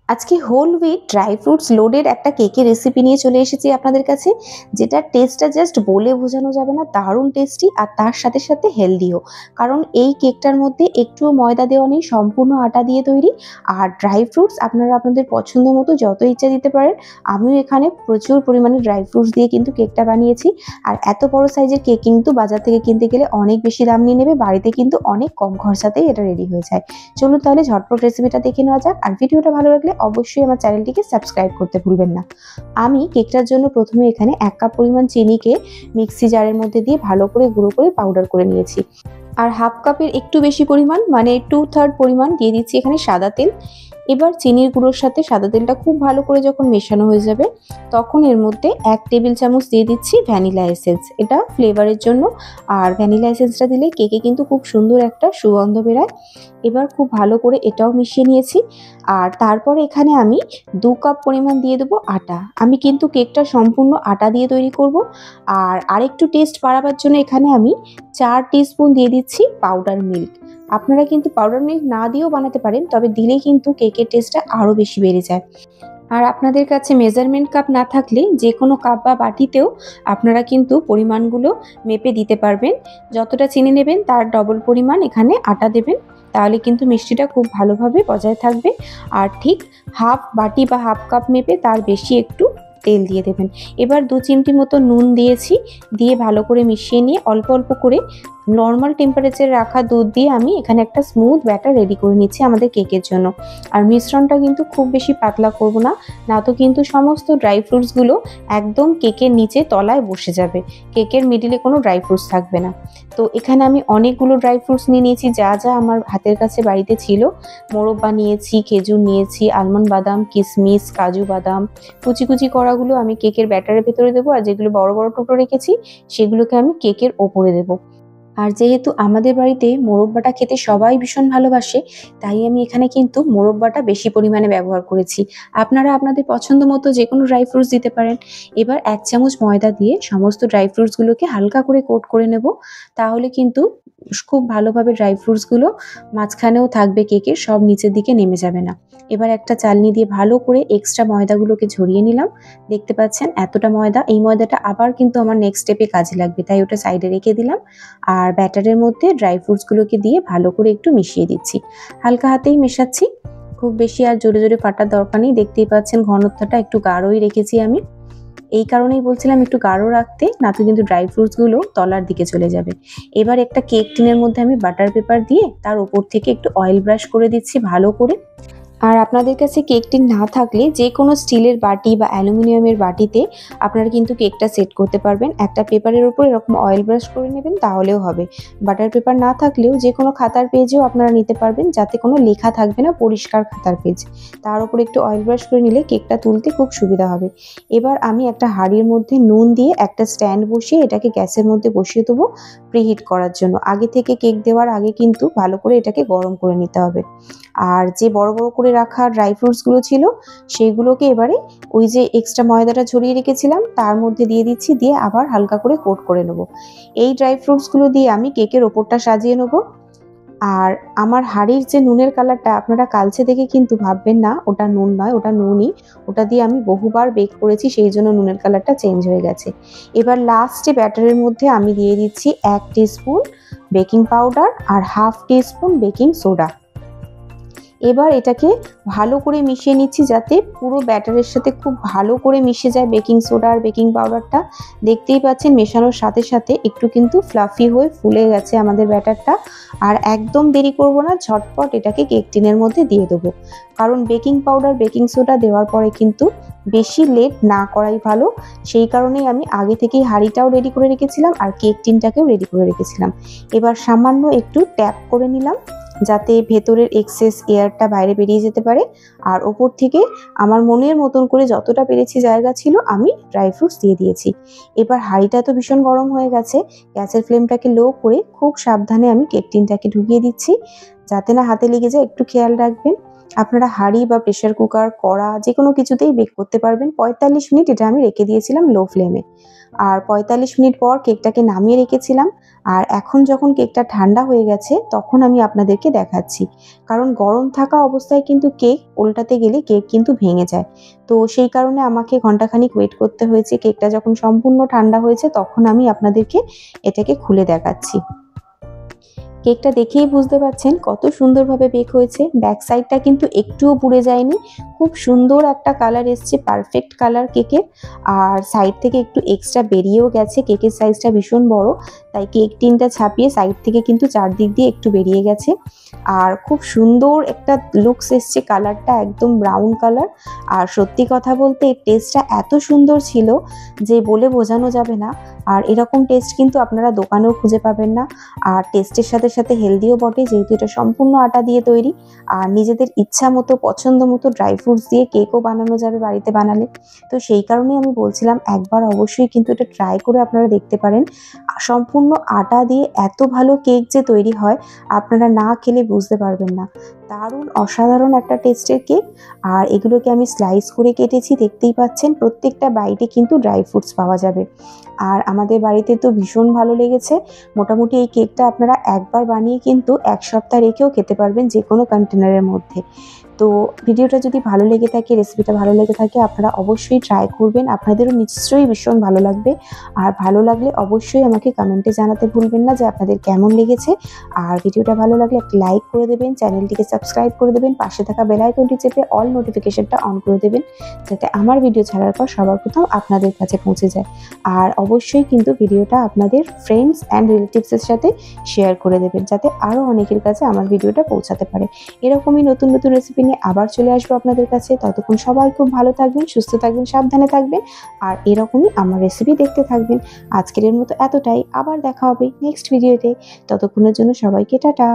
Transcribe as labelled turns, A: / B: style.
A: আজকে whole wheat dry fruits loaded একটা কেকের রেসিপি নিয়ে চলে এসেছি আপনাদের কাছে, যেটার টেস্টটা জাস্ট বলে বোঝানো যাবে না, দারুণ টেস্টি আর তার সাথে সাথে হেলদিও। কারণ এই কেকটার মধ্যে একটুও ময়দা দেওয়া নেই, সম্পূর্ণ আটা দিয়ে তৈরি। আর ড্রাই ফ্রুটস আপনারা আপনাদের পছন্দ মতো যত ইচ্ছা দিতে পারেন। আমিও এখানে প্রচুর পরিমাণে ড্রাই ফ্রুটস দিয়ে কিন্তু কেকটা বানিয়েছি। আর এত বড় সাইজের কেক কিন্তু বাজার থেকে কিনতে গেলে অনেক বেশি দাম নিয়ে নেবে, বাড়িতে কিন্তু অনেক কম খরচাতেই এটা রেডি হয়ে যায়। চলুন তাহলে ঝটপট রেসিপিটা দেখে নেওয়া যাক। আর ভিডিওটা ভালো লাগলে অবশ্যই আমার চ্যানেলটিকে সাবস্ক্রাইব করতে ভুলবেন না। আমি কেকটার জন্য প্রথমে এখানে 1 কাপ পরিমাণ চিনিকে মিক্সি জারের মধ্যে দিয়ে ভালো করে গুঁড়ো করে পাউডার করে নিয়েছি। আর হাফ কাপের একটু বেশি পরিমাণ মানে 2/3 পরিমাণ দিয়ে দিচ্ছি এখানে সাদা তেল। এবার চিনির গুঁড়োর সাথে সাদা তেলটা খুব ভালো করে যখন মেশানো হয়ে যাবে, তখন এর মধ্যে 1 টেবিল চামচ দিয়ে দিচ্ছি ভ্যানিলা এসেন্স, এটা ফ্লেভারের জন্য। আর ভ্যানিলা এসেন্সটা দিলে কেকে কিন্তু খুব সুন্দর একটা সুগন্ধ বেরায়। এবার খুব ভালো করে এটাও মিশিয়ে নিয়েছি। আর তারপরে এখানে আমি 2 কাপ পরিমাণ দিয়ে দেবো আটা। আমি কিন্তু কেকটা সম্পূর্ণ আটা দিয়ে তৈরি করব। আর আরেকটু টেস্ট বাড়াবার জন্য এখানে আমি 4 টিস্পুন দিয়ে দিচ্ছি পাউডার মিল্ক। আপনারা কিন্তু পাউডার মিল্ক না দিয়েও বানাতে পারেন, তবে দিলে কিন্তু কেকের টেস্টটা আরও বেশি বেড়ে যায়। আর আপনাদের কাছে মেজারমেন্ট কাপ না থাকলে যে কোনো কাপ বা বাটিতেও আপনারা কিন্তু পরিমাণগুলো মেপে দিতে পারবেন। যতটা চিনি নেবেন তার ডবল পরিমাণ এখানে আটা দেবেন, তাহলে কিন্তু মিষ্টিটা খুব ভালোভাবে বজায় থাকবে। আর ঠিক হাফ বাটি বা হাফ কাপ মেপে তার বেশি একটু তেল দিয়ে দেবেন। এবার 2 চিমটি মতো নুন দিয়েছি, দিয়ে ভালো করে মিশিয়ে নিয়ে অল্প অল্প করে নর্মাল টেম্পারেচারে রাখা দুধ দিয়ে আমি এখানে একটা স্মুথ ব্যাটার রেডি করে নিচ্ছি আমাদের কেকের জন্য। আর মিশ্রণটা কিন্তু খুব বেশি পাতলা করব না, না তো কিন্তু সমস্ত ড্রাই ফ্রুটসগুলো একদম কেকের নিচে তলায় বসে যাবে, কেকের মিডিলে কোনো ড্রাই ফ্রুটস থাকবে না। তো এখানে আমি অনেকগুলো ড্রাই ফ্রুটস নিয়ে নিয়েছি, যা যা আমার হাতের কাছে বাড়িতে ছিল। মোরব্বা নিয়েছি, খেজুর নিয়েছি, আলমন্ড বাদাম, কিশমিশ, কাজু বাদাম। কুচি কুচি করাগুলো আমি কেকের ব্যাটারের ভেতরে দেবো, আর যেগুলো বড় বড় টুকরো রেখেছি সেগুলোকে আমি কেকের ওপরে দেবো। আর যেহেতু আমাদের বাড়িতে মোরব্বাটা খেতে সবাই ভীষণ ভালোবাসে, তাই আমি এখানে কিন্তু মোরব্বাটা বেশি পরিমাণে ব্যবহার করেছি। আপনারা আপনাদের পছন্দ মতো যে কোনো ড্রাই ফ্রুটস দিতে পারেন। এবার 1 চামচ ময়দা দিয়ে সমস্ত ড্রাই ফ্রুটসগুলোকে হালকা করে কোট করে নেব, তাহলে কিন্তু খুব ভালোভাবে ড্রাই ফ্রুটসগুলো মাঝখানেও থাকবে, কেকের সব নিচের দিকে নেমে যাবে না। এবার একটা চালনি দিয়ে ভালো করে এক্সট্রা ময়দাগুলোকে ঝরিয়ে নিলাম। দেখতে পাচ্ছেন এতটা ময়দা, এই ময়দাটা আবার কিন্তু আমার নেক্সট স্টেপে কাজে লাগবে, তাই ওটা সাইডে রেখে দিলাম। আর ব্যাটারের মধ্যে ড্রাই ফ্রুটসগুলোকে দিয়ে ভালো করে একটু মিশিয়ে দিচ্ছি, হালকা হাতেই মেশাচ্ছি, খুব বেশি আর জোরে জোরে ফাটার দরকার নেই। দেখতেই পাচ্ছেন ঘনত্বটা একটু গাঢ়ই রেখেছি আমি, এই কারণেই বলছিলাম একটু গাঢ় রাখতে, না তো কিন্তু ড্রাই ফ্রুটসগুলো তলার দিকে চলে যাবে। এবার একটা কেক টিনের মধ্যে আমি বাটার পেপার দিয়ে তার উপর থেকে একটু অয়েল ব্রাশ করে দিচ্ছি ভালো করে। আর আপনাদের কাছে কেক টিন না থাকলে যে কোনো স্টিলের বাটি বা অ্যালুমিনিয়ামের বাটিতে আপনারা কিন্তু কেকটা সেট করতে পারবেন। একটা পেপারের উপর এরকম অয়েল ব্রাশ করে নেবেন, তাহলেও হবে। বাটার পেপার না থাকলেও যে কোনো খাতার পেজেও আপনারা নিতে পারবেন, যাতে কোনো লেখা থাকবে না, পরিষ্কার খাতার পেজ। তার উপর একটু অয়েল ব্রাশ করে নিলে কেকটা তুলতে খুব সুবিধা হবে। এবার আমি একটা হাঁড়ির মধ্যে নুন দিয়ে একটা স্ট্যান্ড বসিয়ে এটাকে গ্যাসের মধ্যে বসিয়ে দেবো প্রিহিট করার জন্য। আগে থেকে কেক দেওয়ার আগে কিন্তু ভালো করে এটাকে গরম করে নিতে হবে। আর যে বড় বড় করে রাখা ড্রাই ফ্রুটসগুলো ছিল সেইগুলোকে এবারে ওই যে এক্সট্রা ময়দাটা ছড়িয়ে রেখেছিলাম তার মধ্যে দিয়ে দিচ্ছি, দিয়ে আবার হালকা করে কোট করে নেব। এই ড্রাই ফ্রুটসগুলো দিয়ে আমি কেকের ওপরটা সাজিয়ে নেব। আর আমার হাঁড়ির যে নুনের কালারটা আপনারা কালচে দেখে কিন্তু ভাববেন না ওটা নুন নয়, ওটা নুনই। ওটা দিয়ে আমি বহুবার বেক করেছি, সেই জন্য নুনের কালারটা চেঞ্জ হয়ে গেছে। এবার লাস্টে ব্যাটারের মধ্যে আমি দিয়ে দিচ্ছি 1 টিস্পুন বেকিং পাউডার আর হাফ টিস্পুন বেকিং সোডা। এবার এটাকে ভালো করে মিশিয়ে নিচ্ছি, যাতে পুরো ব্যাটারের সাথে খুব ভালো করে মিশে যায় বেকিং সোডা আর বেকিং পাউডারটা। দেখতেই পাচ্ছেন মেশানোর সাথে সাথে একটু কিন্তু ফ্লাফি হয়ে ফুলে গেছে আমাদের ব্যাটারটা। আর একদম দেরি করব না, ঝটপট এটাকে কেক টিনের মধ্যে দিয়ে দেবো। কারণ বেকিং পাউডার বেকিং সোডা দেওয়ার পরে কিন্তু বেশি লেট না করাই ভালো। সেই কারণেই আমি আগে থেকেই হাঁড়িটাও রেডি করে রেখেছিলাম আর কেক টিনটাকেও রেডি করে রেখেছিলাম। এবার সামান্য একটু ট্যাপ করে নিলাম, যাতে ভেতরের এক্সেস এয়ারটা বাইরে বেরিয়ে যেতে পারে। আর ওপর থেকে আমার মনের মতন করে যতটা পেরেছি জায়গা ছিল আমি ড্রাই ফ্রুটস দিয়ে দিয়েছি। এবার হাঁড়িটা তো ভীষণ গরম হয়ে গেছে, গ্যাসের ফ্লেমটাকে লো করে খুব সাবধানে আমি কেক টিনটাকে ঢুকিয়ে দিচ্ছি, যাতে না হাতে লেগে যায়, একটু খেয়াল রাখবেন। আপনারা হাঁড়ি বা প্রেসার কুকার, কড়া যে কোনো কিছুতেই বেক করতে পারবেন। 45 মিনিট এটা আমি রেখে দিয়েছিলাম লো ফ্লেমে। আর 45 মিনিট পর কেকটাকে নামিয়ে রেখেছিলাম। আর এখন যখন কেকটা ঠান্ডা হয়ে গেছে তখন আমি আপনাদেরকে দেখাচ্ছি, কারণ গরম থাকা অবস্থায় কিন্তু কেক উল্টাতে গেলে কেক কিন্তু ভেঙে যায়। তো সেই কারণে আমাকে ঘন্টাখানিক ওয়েট করতে হয়েছে। কেকটা যখন সম্পূর্ণ ঠান্ডা হয়েছে তখন আমি আপনাদেরকে এটাকে খুলে দেখাচ্ছি। কেকটা দেখেই বুঝতে পারছেন কত সুন্দরভাবে বেক হয়েছে। ব্যাক সাইডটা কিন্তু একটুও পুড়ে যায়নি, খুব সুন্দর একটা কালার এসছে, পারফেক্ট কালার কেকের। আর সাইড থেকে একটু এক্সট্রা বেরিয়েও গেছে, কেকের সাইজটা ভীষণ বড়, তাই কেক টিনটা ছাপিয়ে সাইড থেকে কিন্তু চারদিক দিয়ে একটু বেরিয়ে গেছে। আর খুব সুন্দর একটা লুকস এসছে, কালারটা একদম ব্রাউন কালার। আর সত্যি কথা বলতে এর টেস্টটা এত সুন্দর ছিল যে বলে বোঝানো যাবে না। আর এরকম টেস্ট কিন্তু আপনারা দোকানেও খুঁজে পাবেন না। আর টেস্টের সাথে সাথে হেলদিও বটে, যেহেতু এটা সম্পূর্ণ আটা দিয়ে তৈরি। আর নিজেদের ইচ্ছা মতো পছন্দ মতো ড্রাই ফ্রুটস দিয়ে কেকও বানানো যাবে বাড়িতে বানালে। তো সেই কারণেই আমি বলছিলাম একবার অবশ্যই কিন্তু এটা ট্রাই করে আপনারা দেখতে পারেন। সম্পূর্ণ আটা দিয়ে এত ভালো কেক যে তৈরি হয় আপনারা না খেলে বুঝতে পারবেন না। দারুণ অসাধারণ একটা টেস্টের কেক। আর এগুলোকে আমি স্লাইস করে কেটেছি, দেখতেই পাচ্ছেন প্রত্যেকটা বাইটে কিন্তু ড্রাই ফ্রুটস পাওয়া যাবে। আর আমাদের বাড়িতে তো ভীষণ ভালো লেগেছে। মোটামুটি এই কেকটা আপনারা একবার বানিয়ে কিন্তু 1 সপ্তাহ রেখেও খেতে পারবেন যে কোনো কন্টেনারের মধ্যে। তো ভিডিওটা যদি ভালো লেগে থাকে, রেসিপিটা ভালো লেগে থাকে, আপনারা অবশ্যই ট্রাই করবেন, আপনাদেরও নিশ্চয়ই ভীষণ ভালো লাগবে। আর ভালো লাগলে অবশ্যই আমাকে কমেন্টে জানাতে ভুলবেন না যে আপনাদের কেমন লেগেছে। আর ভিডিওটা ভালো লাগলে একটা লাইক করে দেবেন, চ্যানেলটিকে সাবস্ক্রাইব করে দেবেন, পাশে থাকা বেল আইকনটি চেপে অল নোটিফিকেশনটা অন করে দেবেন, যাতে আমার ভিডিও ছাড়ার পর সবার প্রথম আপনাদের কাছে পৌঁছে যায়। আর অবশ্যই কিন্তু ভিডিওটা আপনাদের ফ্রেন্ডস অ্যান্ড রিলেটিভসের সাথে শেয়ার করে দেবেন, যাতে আরও অনেকের কাছে আমার ভিডিওটা পৌঁছাতে পারে। এরকমই নতুন নতুন রেসিপি নিয়ে আবার চলে আসবো আপনাদের কাছে। ততক্ষণ সবাই খুব ভালো থাকবেন, সুস্থ থাকবেন, সাবধানে থাকবেন। আর এরকমই আমার রেসিপি দেখতে থাকবেন। আজকের মতো এতটাই, আবার দেখা হবে নেক্সট ভিডিওতে। ততক্ষণের জন্য সবাইকে টাটা।